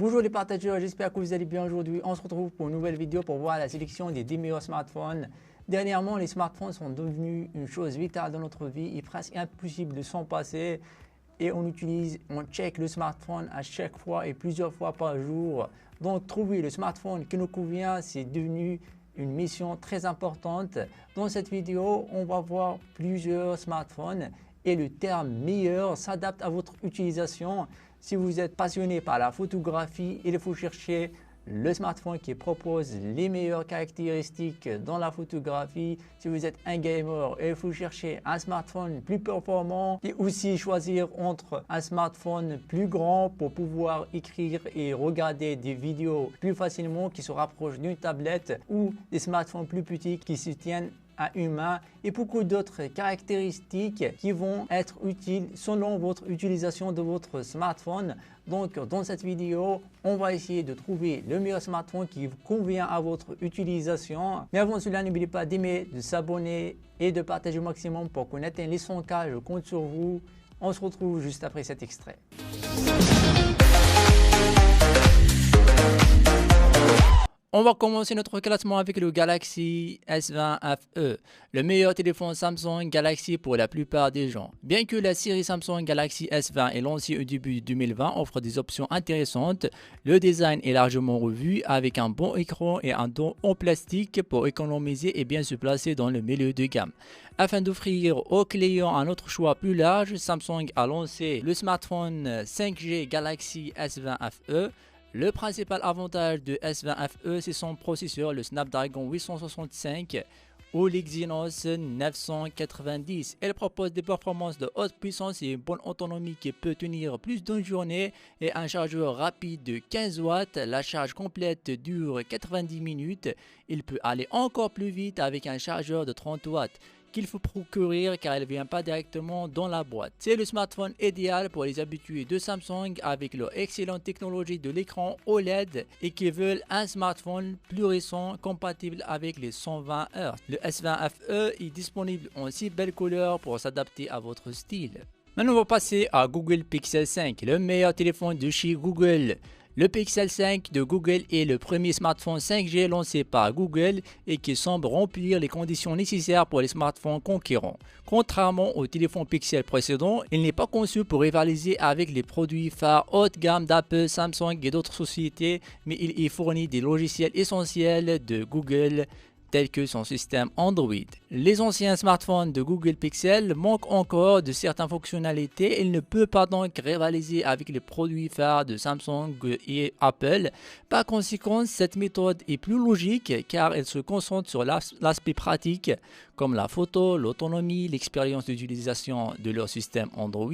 Bonjour les partageurs, j'espère que vous allez bien aujourd'hui. On se retrouve pour une nouvelle vidéo pour voir la sélection des 10 meilleurs smartphones. Dernièrement, les smartphones sont devenus une chose vitale dans notre vie. Il est presque impossible de s'en passer et on check le smartphone à chaque fois et plusieurs fois par jour. Donc trouver le smartphone qui nous convient, c'est devenu une mission très importante. Dans cette vidéo, on va voir plusieurs smartphones et le terme meilleur s'adapte à votre utilisation. Si vous êtes passionné par la photographie, il faut chercher le smartphone qui propose les meilleures caractéristiques dans la photographie. Si vous êtes un gamer, il faut chercher un smartphone plus performant et aussi choisir entre un smartphone plus grand pour pouvoir écrire et regarder des vidéos plus facilement qui se rapprochent d'une tablette ou des smartphones plus petits qui se tiennent à une main et beaucoup d'autres caractéristiques qui vont être utiles selon votre utilisation de votre smartphone. Donc dans cette vidéo, on va essayer de trouver le meilleur smartphone qui vous convient à votre utilisation. Mais avant cela, n'oubliez pas d'aimer, de s'abonner et de partager au maximum pour qu'on atteigne les 100K. Je compte sur vous. On se retrouve juste après cet extrait. On va commencer notre classement avec le Galaxy S20 FE, le meilleur téléphone Samsung Galaxy pour la plupart des gens. Bien que la série Samsung Galaxy S20 est lancée au début 2020 offre des options intéressantes, le design est largement revu avec un bon écran et un dos en plastique pour économiser et bien se placer dans le milieu de gamme. Afin d'offrir aux clients un autre choix plus large, Samsung a lancé le smartphone 5G Galaxy S20 FE. Le principal avantage de S20 FE, c'est son processeur, le Snapdragon 865 ou l'Exynos 990. Elle propose des performances de haute puissance et une bonne autonomie qui peut tenir plus d'une journée et un chargeur rapide de 15 watts. La charge complète dure 90 minutes. Il peut aller encore plus vite avec un chargeur de 30 watts. Qu'il faut procurer car elle ne vient pas directement dans la boîte. C'est le smartphone idéal pour les habitués de Samsung avec leur excellente technologie de l'écran OLED et qui veulent un smartphone plus récent compatible avec les 120 Hz. Le S20 FE est disponible en 6 belles couleurs pour s'adapter à votre style. Maintenant on va passer à Google Pixel 5, le meilleur téléphone de chez Google. Le Pixel 5 de Google est le premier smartphone 5G lancé par Google et qui semble remplir les conditions nécessaires pour les smartphones concurrents. Contrairement au téléphone Pixel précédent, il n'est pas conçu pour rivaliser avec les produits phares haut de gamme d'Apple, Samsung et d'autres sociétés, mais il est fourni des logiciels essentiels de Google tels que son système Android. Les anciens smartphones de Google Pixel manquent encore de certaines fonctionnalités. Il ne peut pas donc rivaliser avec les produits phares de Samsung et Apple. Par conséquent, cette méthode est plus logique car elle se concentre sur l'aspect pratique comme la photo, l'autonomie, l'expérience d'utilisation de leur système Android.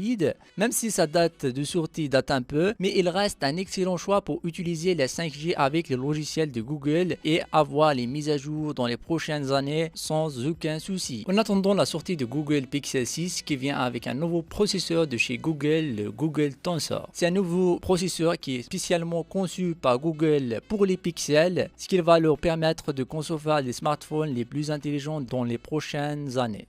Même si sa date de sortie date un peu, mais il reste un excellent choix pour utiliser la 5G avec les logiciels de Google et avoir les mises à jour dans les prochaines années sans aucun souci. En attendant la sortie de Google Pixel 6 qui vient avec un nouveau processeur de chez Google, le Google Tensor. C'est un nouveau processeur qui est spécialement conçu par Google pour les pixels, ce qui va leur permettre de concevoir les smartphones les plus intelligents dans les prochaines années.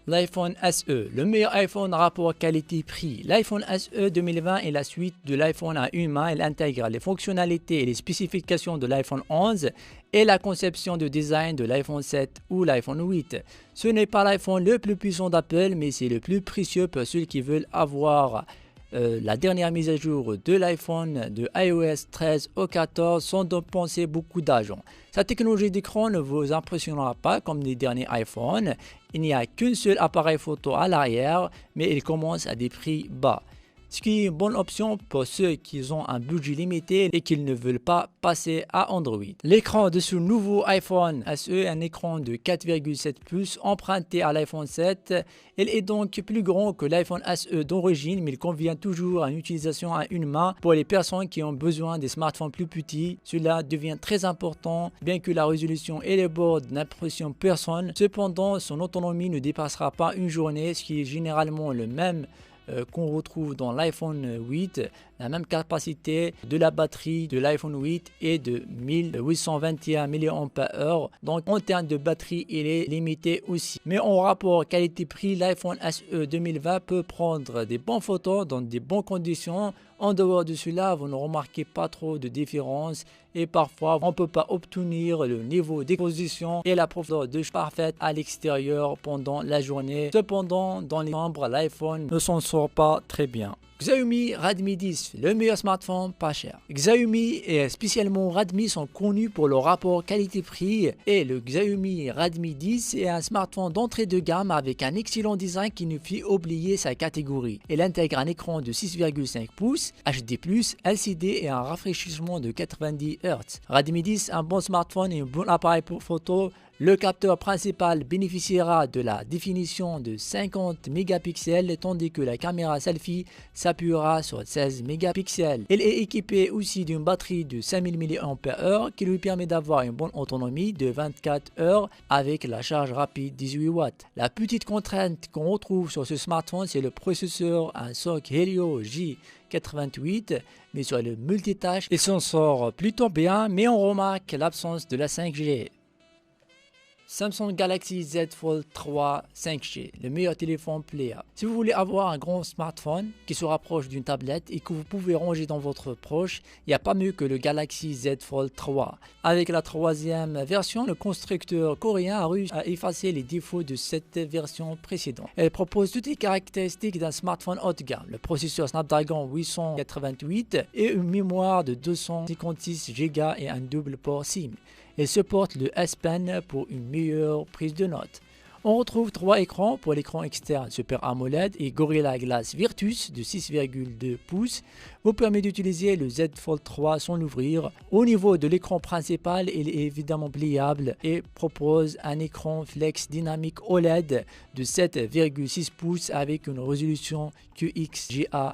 L'iPhone SE, le meilleur iPhone rapport qualité-prix. L'iPhone SE 2020 est la suite de l'iPhone à une main. Elle intègre les fonctionnalités et les spécifications de l'iPhone 11 et la conception de design de l'iPhone 7 ou l'iPhone 8. Ce n'est pas l'iPhone le plus puissant d'Apple, mais c'est le plus précieux pour ceux qui veulent avoir la dernière mise à jour de l'iPhone de iOS 13 au 14 sans dépenser beaucoup d'argent. Sa technologie d'écran ne vous impressionnera pas comme les derniers iPhones. Il n'y a qu'un seul appareil photo à l'arrière, mais il commence à des prix bas. Ce qui est une bonne option pour ceux qui ont un budget limité et qui ne veulent pas passer à Android. L'écran de ce nouveau iPhone SE est un écran de 4,7 pouces emprunté à l'iPhone 7. Il est donc plus grand que l'iPhone SE d'origine, mais il convient toujours à une utilisation à une main pour les personnes qui ont besoin des smartphones plus petits. Cela devient très important, bien que la résolution et les bords n'impressionnent personne. Cependant, son autonomie ne dépassera pas une journée, ce qui est généralement le même qu'on retrouve dans l'iPhone 8. la même capacité de la batterie de l'iPhone 8 et de 1821 mAh. Donc en termes de batterie, il est limité aussi. Mais en rapport qualité-prix, l'iPhone SE 2020 peut prendre des bonnes photos dans des bonnes conditions. En dehors de cela, vous ne remarquez pas trop de différence et parfois on ne peut pas obtenir le niveau d'exposition et la profondeur de champ parfaite à l'extérieur pendant la journée. Cependant, dans les membres, l'iPhone ne s'en sort pas très bien. Xiaomi Redmi 10, le meilleur smartphone pas cher. Xiaomi et spécialement Redmi sont connus pour leur rapport qualité-prix et le Xiaomi Redmi 10 est un smartphone d'entrée de gamme avec un excellent design qui nous fait oublier sa catégorie. Il intègre un écran de 6,5 pouces, HD+, LCD et un rafraîchissement de 90 Hz. Redmi 10, un bon smartphone et un bon appareil pour photo. Le capteur principal bénéficiera de la définition de 50 mégapixels tandis que la caméra selfie s'appuiera sur 16 mégapixels. Il est équipé aussi d'une batterie de 5000 mAh qui lui permet d'avoir une bonne autonomie de 24 heures avec la charge rapide 18 watts. La petite contrainte qu'on retrouve sur ce smartphone, c'est le processeur, un SoC Helio J88, mais sur le multitâche, il s'en sort plutôt bien, mais on remarque l'absence de la 5G. Samsung Galaxy Z Fold 3 5G, le meilleur téléphone pliable. Si vous voulez avoir un grand smartphone qui se rapproche d'une tablette et que vous pouvez ranger dans votre poche, il n'y a pas mieux que le Galaxy Z Fold 3. Avec la troisième version, le constructeur coréen a réussi à effacer les défauts de cette version précédente. Elle propose toutes les caractéristiques d'un smartphone haut de gamme, le processeur Snapdragon 888 et une mémoire de 256 Go et un double port SIM. Elle supporte le S Pen pour une meilleure prise de notes. On retrouve trois écrans pour l'écran externe Super AMOLED et Gorilla Glass Virtus de 6,2 pouces vous permet d'utiliser le Z Fold 3 sans l'ouvrir. Au niveau de l'écran principal, il est évidemment pliable et propose un écran flex dynamique OLED de 7,6 pouces avec une résolution QXGA+.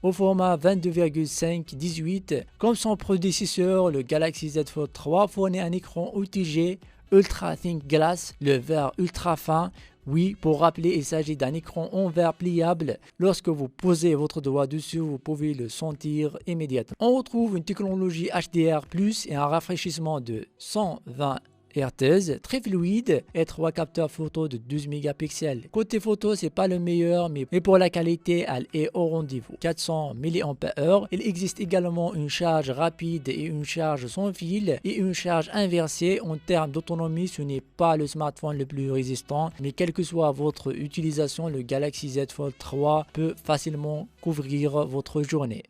Au format 22,5-18, comme son prédécesseur, le Galaxy Z Fold 3 fournit un écran OTG Ultra Thin Glass, le verre ultra fin. Oui, pour rappeler, il s'agit d'un écran en verre pliable. Lorsque vous posez votre doigt dessus, vous pouvez le sentir immédiatement. On retrouve une technologie HDR+, et un rafraîchissement de 120 Hz, très fluide et trois capteurs photo de 12 mégapixels. Côté photo, c'est pas le meilleur, mais pour la qualité, elle est au rendez-vous. 400 mAh. Il existe également une charge rapide et une charge sans fil et une charge inversée. En termes d'autonomie, ce n'est pas le smartphone le plus résistant, mais quelle que soit votre utilisation, le Galaxy Z Fold 3 peut facilement couvrir votre journée.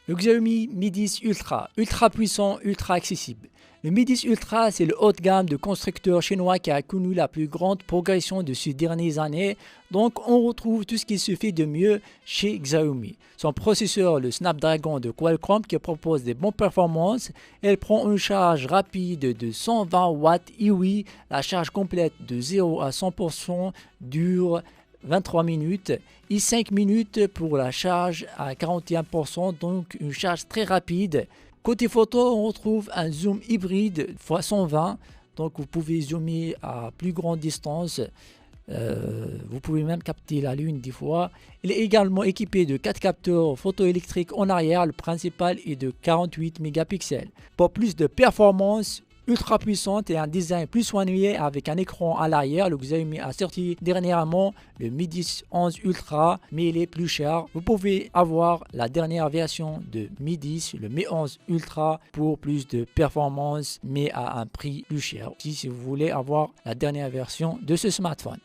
Le Xiaomi Mi 10 Ultra, ultra puissant, ultra accessible. Le Mi 10 Ultra, c'est le haut de gamme de constructeurs chinois qui a connu la plus grande progression de ces dernières années. Donc, on retrouve tout ce qui se fait de mieux chez Xiaomi. Son processeur, le Snapdragon de Qualcomm, qui propose des bonnes performances. Elle prend une charge rapide de 120 watts. Et oui, la charge complète de 0 à 100% dure 23 minutes et 5 minutes pour la charge à 41%, donc une charge très rapide. Côté photo, on retrouve un zoom hybride x 120, donc vous pouvez zoomer à plus grande distance. Vous pouvez même capter la lune des fois. Il est également équipé de 4 capteurs photoélectriques en arrière, le principal est de 48 mégapixels. Pour plus de performance ultra puissante et un design plus soigné avec un écran à l'arrière, le Xiaomi a sorti dernièrement le Mi 10 11 Ultra, mais il est plus cher. Vous pouvez avoir la dernière version de Mi 10, le Mi 11 Ultra, pour plus de performance, mais à un prix plus cher. Si vous voulez avoir la dernière version de ce smartphone.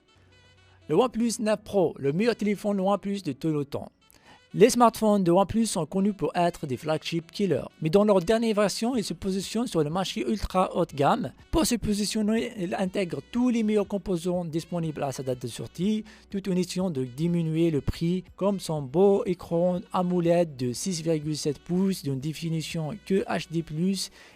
Le OnePlus 9 Pro, le meilleur téléphone OnePlus de tout le temps. Les smartphones de OnePlus sont connus pour être des flagship killers, mais dans leur dernière version, ils se positionnent sur le marché ultra haut de gamme. Pour se positionner, ils intègrent tous les meilleurs composants disponibles à sa date de sortie, tout en essayant de diminuer le prix, comme son beau écran AMOLED de 6,7 pouces d'une définition QHD+,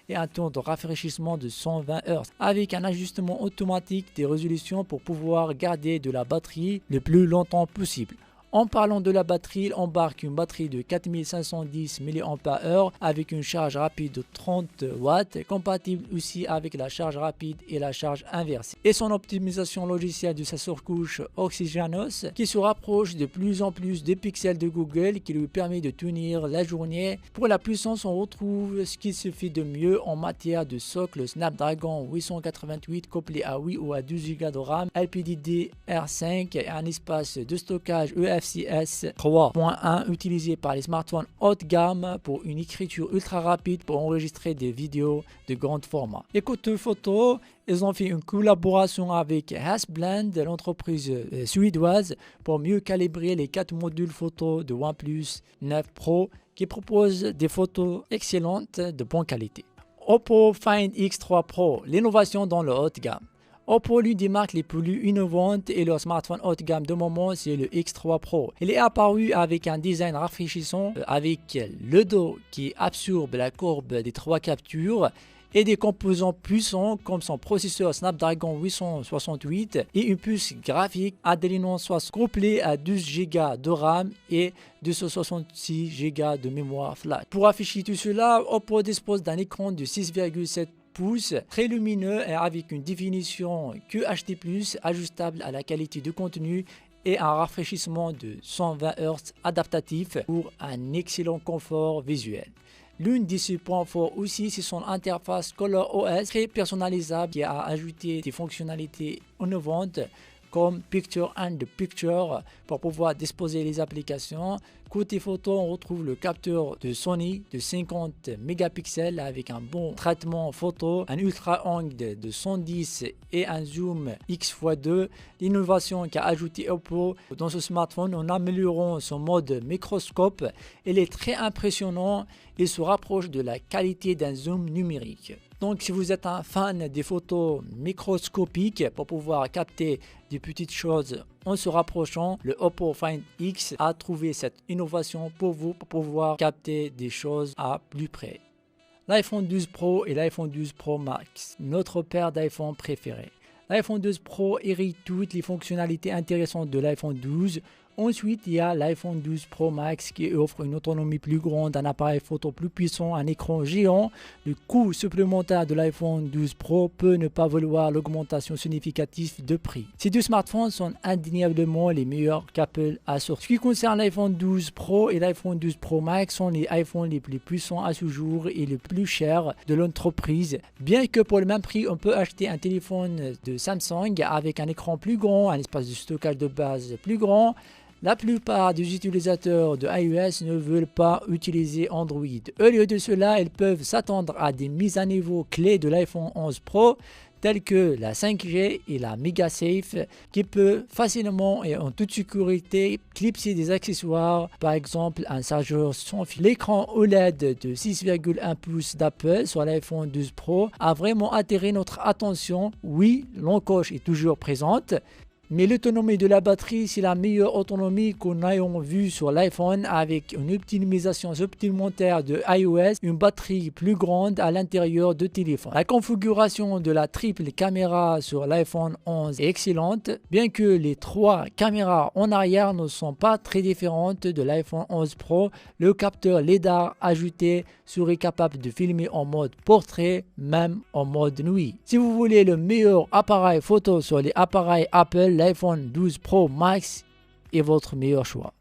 et un temps de rafraîchissement de 120 Hz, avec un ajustement automatique des résolutions pour pouvoir garder de la batterie le plus longtemps possible. En parlant de la batterie, il embarque une batterie de 4510 mAh avec une charge rapide de 30 watts, compatible aussi avec la charge rapide et la charge inversée. Et son optimisation logicielle de sa surcouche Oxygenos qui se rapproche de plus en plus des pixels de Google qui lui permet de tenir la journée. Pour la puissance, on retrouve ce qui se fait de mieux en matière de socle Snapdragon 888 couplé à 8 ou à 12 Go de RAM, LPDDR5 et un espace de stockage EFCS 3.1 utilisé par les smartphones haut de gamme pour une écriture ultra rapide pour enregistrer des vidéos de grand format. Et côté photo, ils ont fait une collaboration avec Hasblend, l'entreprise suédoise, pour mieux calibrer les 4 modules photo de OnePlus 9 Pro qui proposent des photos excellentes de bonne qualité. Oppo Find X3 Pro, l'innovation dans le haut de gamme. Oppo, l'une des marques les plus innovantes et leur smartphone haut de gamme de moment, c'est le X3 Pro. Il est apparu avec un design rafraîchissant, avec le dos qui absorbe la courbe des 3 captures et des composants puissants comme son processeur Snapdragon 868 et une puce graphique Adreno 60 couplée à 12 Go de RAM et 266 Go de mémoire flash. Pour afficher tout cela, Oppo dispose d'un écran de 6,7 pouces, très lumineux et avec une définition QHD+, ajustable à la qualité de contenu et un rafraîchissement de 120 Hz adaptatif pour un excellent confort visuel. L'une de ses points forts aussi, c'est son interface ColorOS très personnalisable qui a ajouté des fonctionnalités innovantes comme Picture in the Picture pour pouvoir disposer les applications. Côté photo, on retrouve le capteur de Sony de 50 mégapixels avec un bon traitement photo, un ultra angle de 110 et un zoom x2. L'innovation qu'a ajouté Oppo dans ce smartphone en améliorant son mode microscope, il est très impressionnant et se rapproche de la qualité d'un zoom numérique. Donc si vous êtes un fan des photos microscopiques pour pouvoir capter des petites choses en se rapprochant, le Oppo Find X a trouvé cette innovation pour vous pour pouvoir capter des choses à plus près. L'iPhone 12 Pro et l'iPhone 12 Pro Max, notre paire d'iPhone préférés. L'iPhone 12 Pro hérite toutes les fonctionnalités intéressantes de l'iPhone 12. Ensuite, il y a l'iPhone 12 Pro Max qui offre une autonomie plus grande, un appareil photo plus puissant, un écran géant. Le coût supplémentaire de l'iPhone 12 Pro peut ne pas valoir l'augmentation significative de prix. Ces deux smartphones sont indéniablement les meilleurs qu'Apple a sortis. Ce qui concerne l'iPhone 12 Pro et l'iPhone 12 Pro Max sont les iPhones les plus puissants à ce jour et les plus chers de l'entreprise. Bien que pour le même prix, on peut acheter un téléphone de Samsung avec un écran plus grand, un espace de stockage de base plus grand. La plupart des utilisateurs de iOS ne veulent pas utiliser Android. Au lieu de cela, ils peuvent s'attendre à des mises à niveau clés de l'iPhone 11 Pro, telles que la 5G et la MagSafe, qui peut facilement et en toute sécurité clipser des accessoires, par exemple un chargeur sans fil. L'écran OLED de 6,1 pouces d'Apple sur l'iPhone 12 Pro a vraiment attiré notre attention. Oui, l'encoche est toujours présente, mais l'autonomie de la batterie, c'est la meilleure autonomie qu'on ait vue sur l'iPhone avec une optimisation supplémentaire de iOS, une batterie plus grande à l'intérieur du téléphone. La configuration de la triple caméra sur l'iPhone 11 est excellente, bien que les 3 caméras en arrière ne sont pas très différentes de l'iPhone 11 Pro. Le capteur LiDAR ajouté serait capable de filmer en mode portrait, même en mode nuit. Si vous voulez le meilleur appareil photo sur les appareils Apple, l'iPhone 12 Pro Max est votre meilleur choix.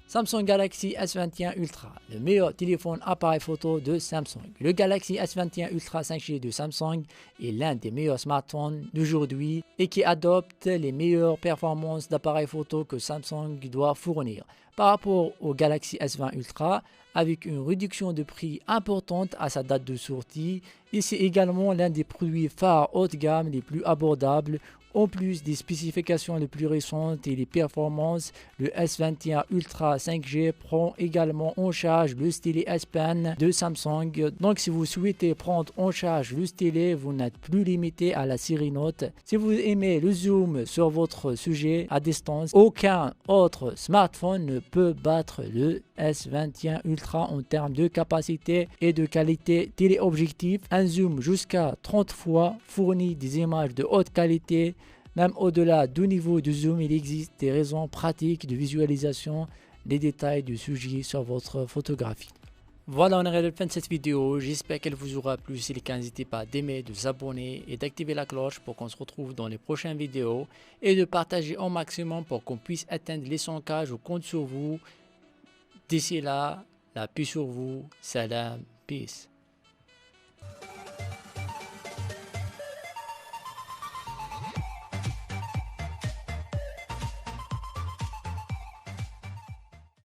Samsung Galaxy S21 Ultra, le meilleur téléphone appareil photo de Samsung. Le Galaxy S21 Ultra 5G de Samsung est l'un des meilleurs smartphones d'aujourd'hui et qui adopte les meilleures performances d'appareil photo que Samsung doit fournir. Par rapport au Galaxy S20 Ultra, avec une réduction de prix importante à sa date de sortie, et c'est également l'un des produits phares haut de gamme les plus abordables. En plus des spécifications les plus récentes et les performances, le S21 Ultra 5G prend également en charge le stylet S Pen de Samsung. Donc si vous souhaitez prendre en charge le stylet, vous n'êtes plus limité à la série Note. Si vous aimez le zoom sur votre sujet à distance, aucun autre smartphone ne peut battre le S21 Ultra en termes de capacité et de qualité téléobjectif. Un zoom jusqu'à 30 fois fournit des images de haute qualité Même au-delà du niveau de zoom, il existe des raisons pratiques de visualisation des détails du sujet sur votre photographie. Voilà, on arrive à la fin de cette vidéo. J'espère qu'elle vous aura plu. Si c'est le cas, n'hésitez pas d'aimer, de vous abonner et d'activer la cloche pour qu'on se retrouve dans les prochaines vidéos et de partager au maximum pour qu'on puisse atteindre les 100K. Je compte sur vous. D'ici là, la paix sur vous. Salam, peace.